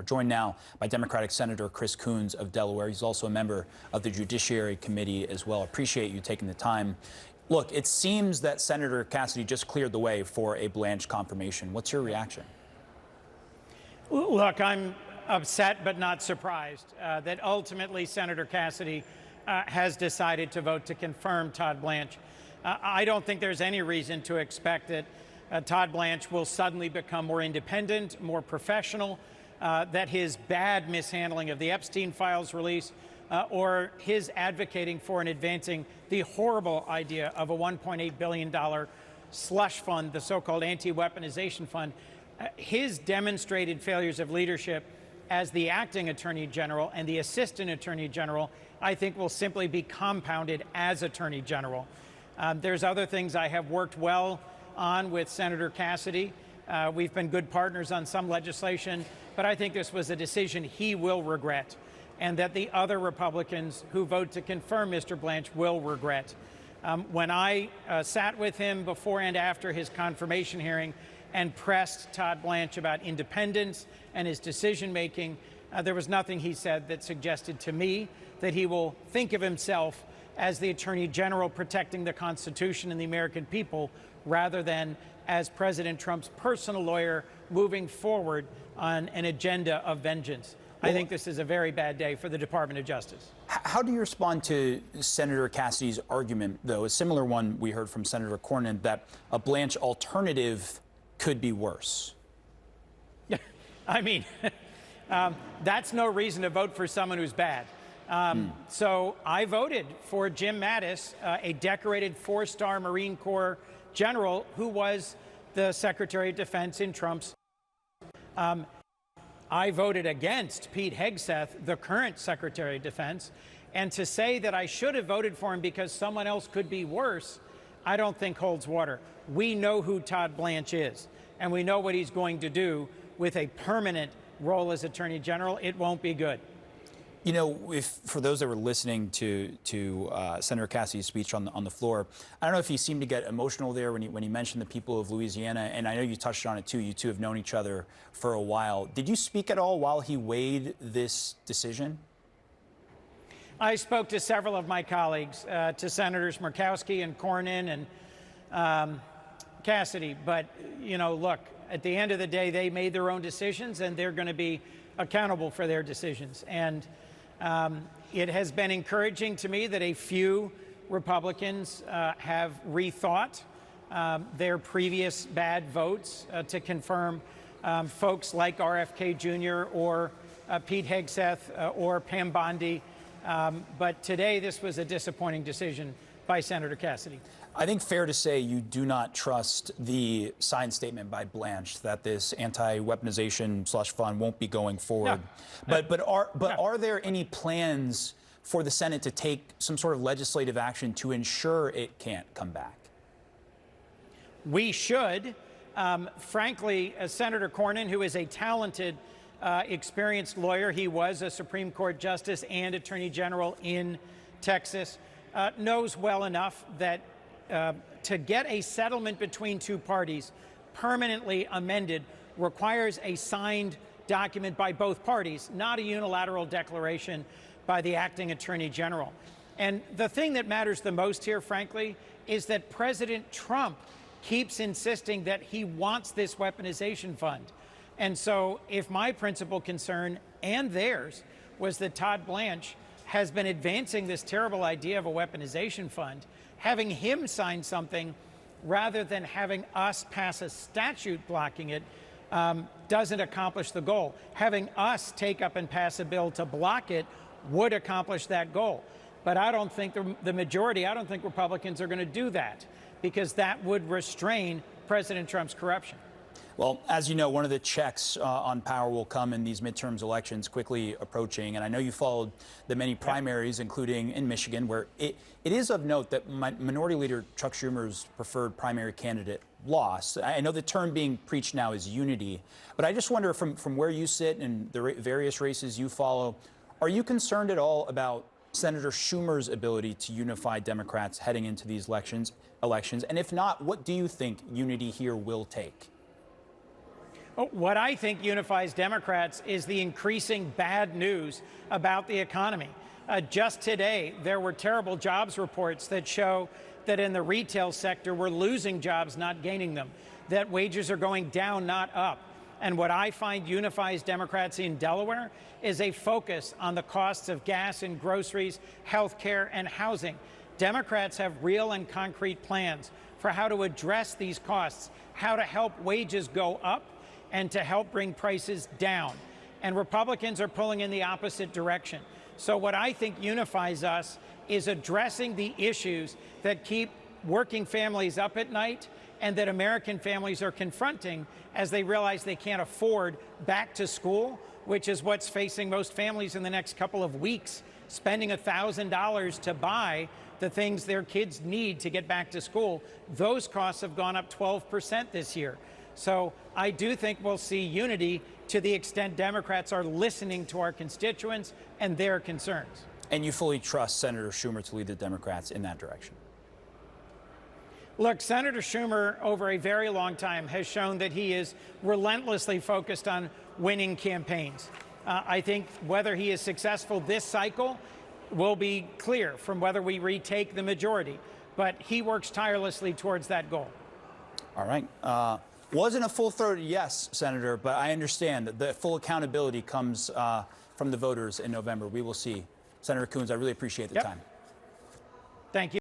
joined now by Democratic Senator Chris Coons of Delaware. He's also a member of the Judiciary Committee as well. Appreciate you taking the time. Look, it seems that Senator Cassidy just cleared the way for a Blanche confirmation. What's your reaction? Look, I'm upset but not surprised that ultimately Senator Cassidy has decided to vote to confirm Todd Blanch. I don't think there's any reason to expect that Todd Blanch will suddenly become more independent, more professional, that his bad mishandling of the Epstein files release or his advocating for and advancing the horrible idea of a $1.8 billion slush fund, the so-called anti-weaponization fund, his demonstrated failures of leadership as the acting Attorney General and the Assistant Attorney General, I think will simply be compounded as Attorney General. There's other things I have worked well on with Senator Cassidy. We've been good partners on some legislation, but I think this was a decision he will regret, and that the other Republicans who vote to confirm Mr. Blanch will regret. When I sat with him before and after his confirmation hearing and pressed Todd Blanch about independence and his decision-making, there was nothing he said that suggested to me that he will think of himself as the Attorney General protecting the Constitution and the American people, rather than as President Trump's personal lawyer moving forward on an agenda of vengeance. I think this is a very bad day for the Department of Justice. How do you respond to Senator Cassidy's argument, though, a similar one we heard from Senator Cornyn, that a Blanche alternative could be worse? I mean, that's no reason to vote for someone who's bad. So I voted for Jim Mattis, a decorated four-star Marine Corps general who was the Secretary of Defense in Trump's. I voted against Pete Hegseth, the current Secretary of Defense. And to say that I should have voted for him because someone else could be worse, I don't think holds water. We know who Todd Blanch is, and we know what he's going to do with a permanent role as Attorney General. It won't be good. You know, if for those that were listening to Senator Cassidy's speech on the floor, I don't know if he seemed to get emotional there when he mentioned the people of Louisiana, and I know you touched on it too. You two have known each other for a while. Did you speak at all while he weighed this decision? I spoke to several of my colleagues, to Senators Murkowski and Cornyn and Cassidy, but you know, look, at the end of the day, they made their own decisions, and they're going to be accountable for their decisions. And it has been encouraging to me that a few Republicans have rethought their previous bad votes to confirm folks like RFK Jr. or Pete Hegseth or Pam Bondi. But today, this was a disappointing decision by Senator Cassidy. I think fair to say you do not trust the signed statement by Blanche that this anti-weaponization slush fund won't be going forward. No. But are there any plans for the Senate to take some sort of legislative action to ensure it can't come back? We should. Frankly, Senator Cornyn, who is a talented, experienced lawyer, he was a Supreme Court justice and Attorney General in Texas, knows well enough that to get a settlement between two parties permanently amended requires a signed document by both parties, not a unilateral declaration by the acting Attorney General. And the thing that matters the most here, frankly, is that President Trump keeps insisting that he wants this weaponization fund. And so if my principal concern and theirs was that Todd Blanch has been advancing this terrible idea of a weaponization fund, having him sign something rather than having us pass a statute blocking it doesn't accomplish the goal. Having us take up and pass a bill to block it would accomplish that goal. But I don't think the majority, I don't think Republicans are going to do that, because that would restrain President Trump's corruption. Well, as you know, one of the checks on power will come in these midterms elections quickly approaching. And I know you followed the many primaries, including in Michigan, where it is of note that Minority Leader Chuck Schumer's preferred primary candidate lost. I know the term being preached now is unity, but I just wonder from where you sit and the various races you follow, are you concerned at all about Senator Schumer's ability to unify Democrats heading into these elections? And if not, what do you think unity here will take? What I think unifies Democrats is the increasing bad news about the economy. Just today, there were terrible jobs reports that show that in the retail sector, we're losing jobs, not gaining them, that wages are going down, not up. And what I find unifies Democrats in Delaware is a focus on the costs of gas and groceries, health care, and housing. Democrats have real and concrete plans for how to address these costs, how to help wages go up, and to help bring prices down. And Republicans are pulling in the opposite direction. So what I think unifies us is addressing the issues that keep working families up at night and that American families are confronting as they realize they can't afford back to school, which is what's facing most families in the next couple of weeks, spending $1,000 to buy the things their kids need to get back to school. Those costs have gone up 12% this year. So I do think we'll see unity to the extent Democrats are listening to our constituents and their concerns. And you fully trust Senator Schumer to lead the Democrats in that direction? Look, Senator Schumer, over a very long time, has shown that he is relentlessly focused on winning campaigns. I think whether he is successful this cycle will be clear from whether we retake the majority. But he works tirelessly towards that goal. All right. Wasn't a full-throated yes, Senator, but I understand that the full accountability comes from the voters in November. We will see. Senator Coons, I really appreciate the time. Thank you.